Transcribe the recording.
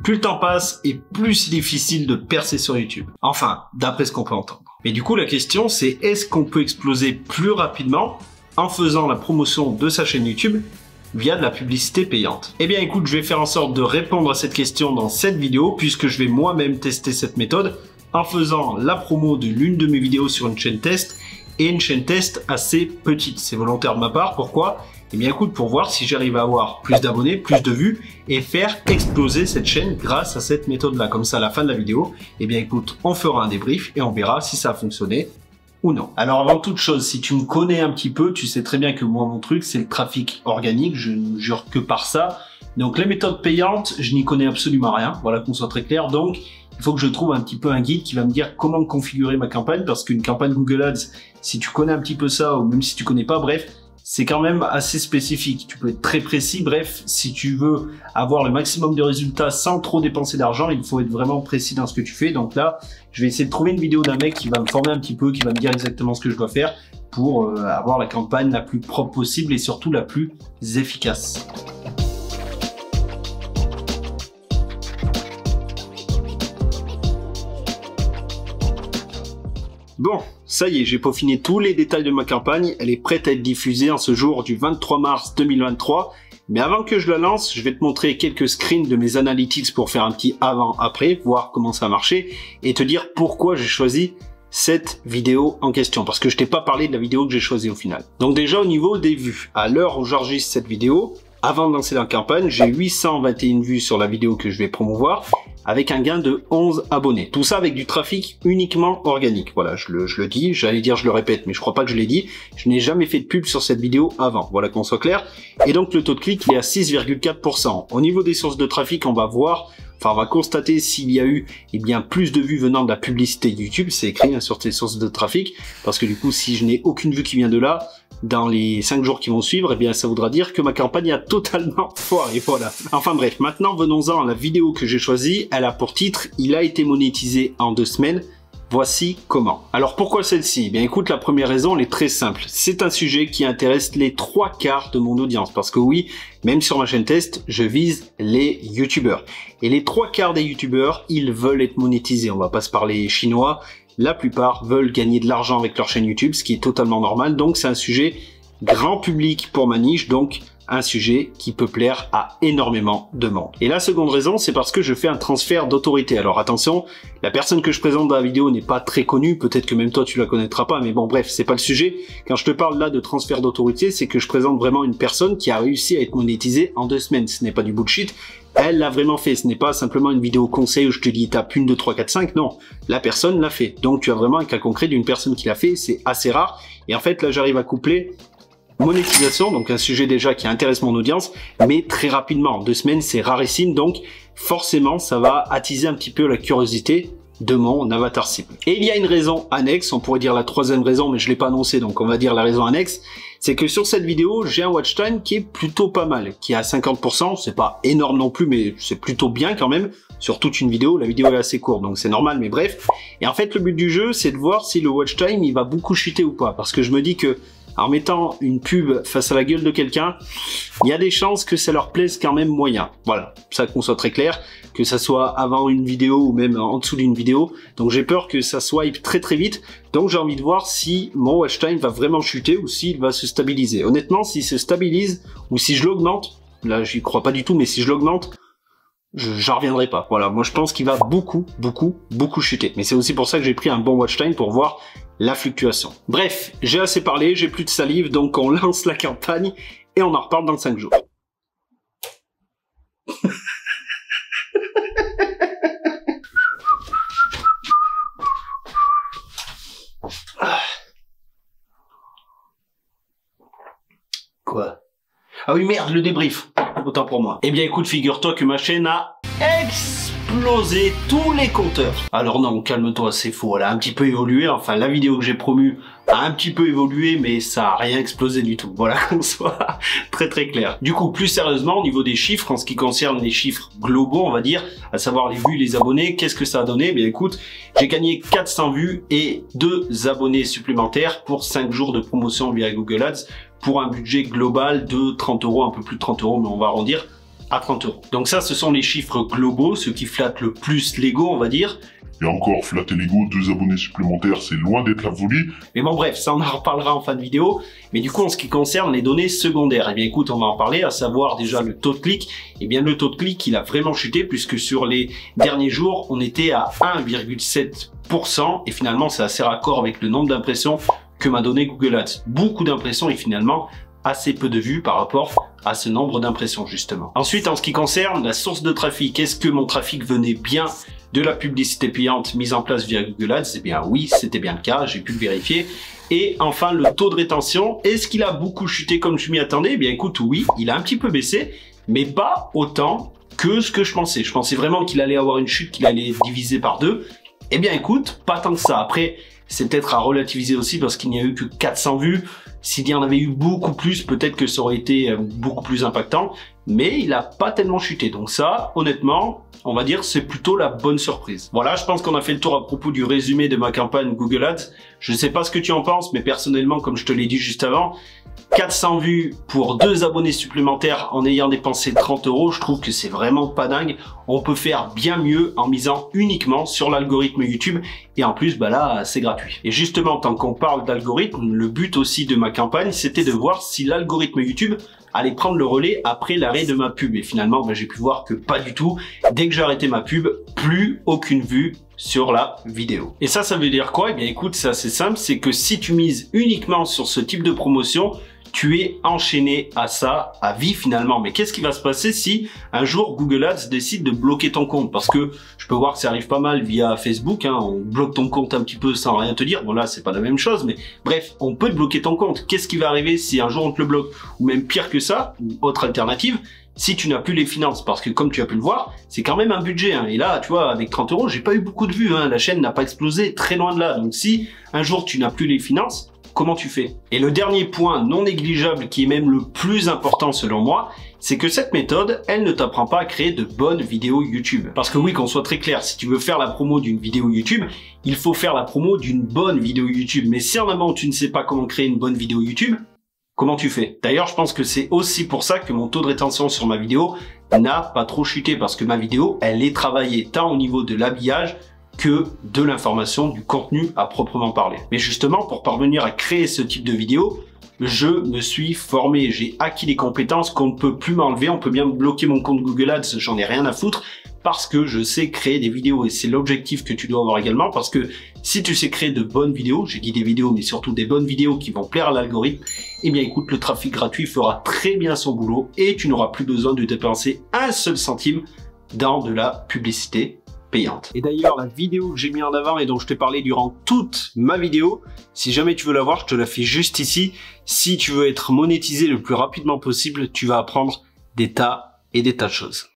plus le temps passe et plus c'est difficile de percer sur YouTube. Enfin, d'après ce qu'on peut entendre. Mais du coup, la question c'est, est-ce qu'on peut exploser plus rapidement en faisant la promotion de sa chaîne YouTube via de la publicité payante? Eh bien écoute, je vais faire en sorte de répondre à cette question dans cette vidéo, puisque je vais moi-même tester cette méthode en faisant la promo de l'une de mes vidéos sur une chaîne test, et une chaîne test assez petite. C'est volontaire de ma part. Pourquoi? Eh bien écoute, pour voir si j'arrive à avoir plus d'abonnés, plus de vues, et faire exploser cette chaîne grâce à cette méthode-là. Comme ça, à la fin de la vidéo, eh bien écoute, on fera un débrief et on verra si ça a fonctionné ou non. Alors avant toute chose, si tu me connais un petit peu, tu sais très bien que moi, mon truc, c'est le trafic organique. Je ne jure que par ça. Donc les méthodes payantes, je n'y connais absolument rien. Voilà, qu'on soit très clair. Donc il faut que je trouve un petit peu un guide qui va me dire comment configurer ma campagne, parce qu'une campagne Google Ads, si tu connais un petit peu ça, ou même si tu connais pas, bref, c'est quand même assez spécifique. Tu peux être très précis. Bref, si tu veux avoir le maximum de résultats sans trop dépenser d'argent, il faut être vraiment précis dans ce que tu fais. Donc là, je vais essayer de trouver une vidéo d'un mec qui va me former un petit peu, qui va me dire exactement ce que je dois faire pour avoir la campagne la plus propre possible et surtout la plus efficace. Bon, ça y est, j'ai peaufiné tous les détails de ma campagne, elle est prête à être diffusée en ce jour du 23 mars 2023. Mais avant que je la lance, je vais te montrer quelques screens de mes analytics pour faire un petit avant-après, voir comment ça a marché, et te dire pourquoi j'ai choisi cette vidéo en question, parce que je t'ai pas parlé de la vidéo que j'ai choisie au final. Donc déjà au niveau des vues, à l'heure où j'enregistre cette vidéo, avant de lancer la campagne, j'ai 821 vues sur la vidéo que je vais promouvoir, avec un gain de 11 abonnés. Tout ça avec du trafic uniquement organique. Voilà, je le dis, j'allais dire je le répète, mais je crois pas que je l'ai dit. Je n'ai jamais fait de pub sur cette vidéo avant. Voilà, qu'on soit clair. Et donc le taux de clic il est à 6,4%. Au niveau des sources de trafic, on va voir, on va constater s'il y a eu plus de vues venant de la publicité de YouTube. C'est écrit sur ces sources de trafic. Parce que du coup, si je n'ai aucune vue qui vient de là, dans les 5 jours qui vont suivre, ça voudra dire que ma campagne a totalement foiré, voilà. Enfin bref, maintenant venons-en à la vidéo que j'ai choisie. Elle a pour titre « Il a été monétisé en 2 semaines ». Voici comment. Alors pourquoi celle-ci? Bien écoute, la première raison, elle est très simple. C'est un sujet qui intéresse les 3/4 de mon audience. Parce que oui, même sur ma chaîne test, je vise les youtubeurs. Et les 3/4 des youtubeurs, ils veulent être monétisés. On va pas se parler chinois. La plupart veulent gagner de l'argent avec leur chaîne YouTube, ce qui est totalement normal. Donc c'est un sujet grand public pour ma niche, donc un sujet qui peut plaire à énormément de monde. Et la seconde raison, c'est parce que je fais un transfert d'autorité. Alors attention, la personne que je présente dans la vidéo n'est pas très connue, peut-être que même toi tu la connaîtras pas, mais bon bref, c'est pas le sujet. Quand je te parle là de transfert d'autorité, c'est que je présente vraiment une personne qui a réussi à être monétisée en 2 semaines. Ce n'est pas du bullshit. Elle l'a vraiment fait, ce n'est pas simplement une vidéo conseil où je te dis tape 1, 2, 3, 4, 5, non. La personne l'a fait. Donc tu as vraiment un cas concret d'une personne qui l'a fait, c'est assez rare. Et en fait là j'arrive à coupler monétisation, donc un sujet déjà qui intéresse mon audience, mais très rapidement. 2 semaines c'est rarissime, donc forcément ça va attiser un petit peu la curiosité de mon avatar cible. Et il y a une raison annexe, on pourrait dire la 3e raison, mais je l'ai pas annoncé, donc on va dire la raison annexe, c'est que sur cette vidéo, j'ai un watch time qui est plutôt pas mal, qui est à 50%, c'est pas énorme non plus, mais c'est plutôt bien quand même, sur toute une vidéo, la vidéo est assez courte, donc c'est normal, mais bref. Et en fait, le but du jeu, c'est de voir si le watch time, il va beaucoup chuter ou pas, parce que je me dis que, en mettant une pub face à la gueule de quelqu'un, il y a des chances que ça leur plaise quand même moyen. Voilà, ça qu'on soit très clair, que ça soit avant une vidéo ou même en dessous d'une vidéo. Donc j'ai peur que ça swipe très très vite. Donc j'ai envie de voir si mon watch time va vraiment chuter ou s'il va se stabiliser. Honnêtement, s'il se stabilise ou si je l'augmente, là j'y crois pas du tout, mais si je l'augmente, j'en reviendrai pas. Voilà, moi je pense qu'il va beaucoup chuter. Mais c'est aussi pour ça que j'ai pris un bon watch time pour voir la fluctuation. Bref, j'ai assez parlé, j'ai plus de salive, donc on lance la campagne et on en reparle dans 5 jours. Quoi? Ah oui merde, le débrief. Autant pour moi. Eh bien écoute, figure-toi que ma chaîne a explosé tous les compteurs. Alors non, calme-toi, c'est faux. Elle a un petit peu évolué. Enfin, la vidéo que j'ai promue a un petit peu évolué, mais ça a rien explosé du tout. Voilà, qu'on soit très très clair. Du coup, plus sérieusement, au niveau des chiffres, en ce qui concerne les chiffres globaux, on va dire, à savoir les vues, les abonnés, qu'est-ce que ça a donné? Eh bien écoute, j'ai gagné 400 vues et 2 abonnés supplémentaires pour 5 jours de promotion via Google Ads, pour un budget global de 30 €, un peu plus de 30 €, mais on va arrondir, à 30 €. Donc ça, ce sont les chiffres globaux, ceux qui flattent le plus l'ego, on va dire. Et encore, flatter l'ego, 2 abonnés supplémentaires, c'est loin d'être la folie. Mais bon bref, ça on en reparlera en fin de vidéo. Mais du coup, en ce qui concerne les données secondaires, eh bien écoute, on va en parler, à savoir déjà le taux de clic. Eh bien le taux de clic, il a vraiment chuté puisque sur les derniers jours, on était à 1,7%. Et finalement, c'est assez raccord avec le nombre d'impressions que m'a donné Google Ads. Beaucoup d'impressions et finalement assez peu de vues par rapport à ce nombre d'impressions justement. Ensuite, en ce qui concerne la source de trafic, est-ce que mon trafic venait bien de la publicité payante mise en place via Google Ads? Eh bien oui, c'était bien le cas, j'ai pu le vérifier. Et enfin, le taux de rétention, est-ce qu'il a beaucoup chuté comme je m'y attendais? Eh bien écoute, oui, il a un petit peu baissé, mais pas autant que ce que je pensais. Je pensais vraiment qu'il allait avoir une chute, qu'il allait diviser par 2. Eh bien écoute, pas tant que ça. Après, c'est peut-être à relativiser aussi parce qu'il n'y a eu que 400 vues. S'il y en avait eu beaucoup plus, peut-être que ça aurait été beaucoup plus impactant, mais il n'a pas tellement chuté. Donc ça, honnêtement, on va dire c'est plutôt la bonne surprise. Voilà, je pense qu'on a fait le tour à propos du résumé de ma campagne Google Ads. Je ne sais pas ce que tu en penses, mais personnellement, comme je te l'ai dit juste avant, 400 vues pour 2 abonnés supplémentaires en ayant dépensé 30 €, je trouve que c'est vraiment pas dingue. On peut faire bien mieux en misant uniquement sur l'algorithme YouTube et en plus, bah là, c'est gratuit. Et justement, tant qu'on parle d'algorithme, le but aussi de ma campagne, c'était de voir si l'algorithme YouTube allait prendre le relais après l'arrêt de ma pub. Et finalement, bah, j'ai pu voir que pas du tout. Dès que j'ai arrêté ma pub, plus aucune vue sur la vidéo. Et ça veut dire quoi? Eh bien écoute, c'est assez simple, c'est que si tu mises uniquement sur ce type de promotion, tu es enchaîné à ça, à vie finalement. Mais qu'est-ce qui va se passer si un jour Google Ads décide de bloquer ton compte? Parce que je peux voir que ça arrive pas mal via Facebook, hein, on bloque ton compte un petit peu sans rien te dire. Bon là, c'est pas la même chose, mais bref, on peut te bloquer ton compte. Qu'est-ce qui va arriver si un jour on te le bloque? Ou même pire que ça, ou autre alternative, si tu n'as plus les finances, parce que comme tu as pu le voir, c'est quand même un budget, hein. Et là, tu vois, avec 30 €, j'ai pas eu beaucoup de vues, hein. La chaîne n'a pas explosé, très loin de là. Donc si un jour tu n'as plus les finances, comment tu fais? Et le dernier point non négligeable, qui est même le plus important selon moi, c'est que cette méthode, elle ne t'apprend pas à créer de bonnes vidéos YouTube. Parce que oui, qu'on soit très clair, si tu veux faire la promo d'une vidéo YouTube, il faut faire la promo d'une bonne vidéo YouTube. Mais si en amont tu ne sais pas comment créer une bonne vidéo YouTube, comment tu fais? D'ailleurs, je pense que c'est aussi pour ça que mon taux de rétention sur ma vidéo n'a pas trop chuté, parce que ma vidéo, elle est travaillée tant au niveau de l'habillage que de l'information, du contenu à proprement parler. Mais justement, pour parvenir à créer ce type de vidéo, je me suis formé, j'ai acquis des compétences qu'on ne peut plus m'enlever. On peut bien bloquer mon compte Google Ads, j'en ai rien à foutre, parce que je sais créer des vidéos, et c'est l'objectif que tu dois avoir également, parce que si tu sais créer de bonnes vidéos, j'ai dit des vidéos, mais surtout des bonnes vidéos qui vont plaire à l'algorithme, eh bien écoute, le trafic gratuit fera très bien son boulot et tu n'auras plus besoin de dépenser un seul centime dans de la publicité payante. Et d'ailleurs, la vidéo que j'ai mis en avant et dont je t'ai parlé durant toute ma vidéo, si jamais tu veux la voir, je te la fais juste ici. Si tu veux être monétisé le plus rapidement possible, tu vas apprendre des tas et des tas de choses.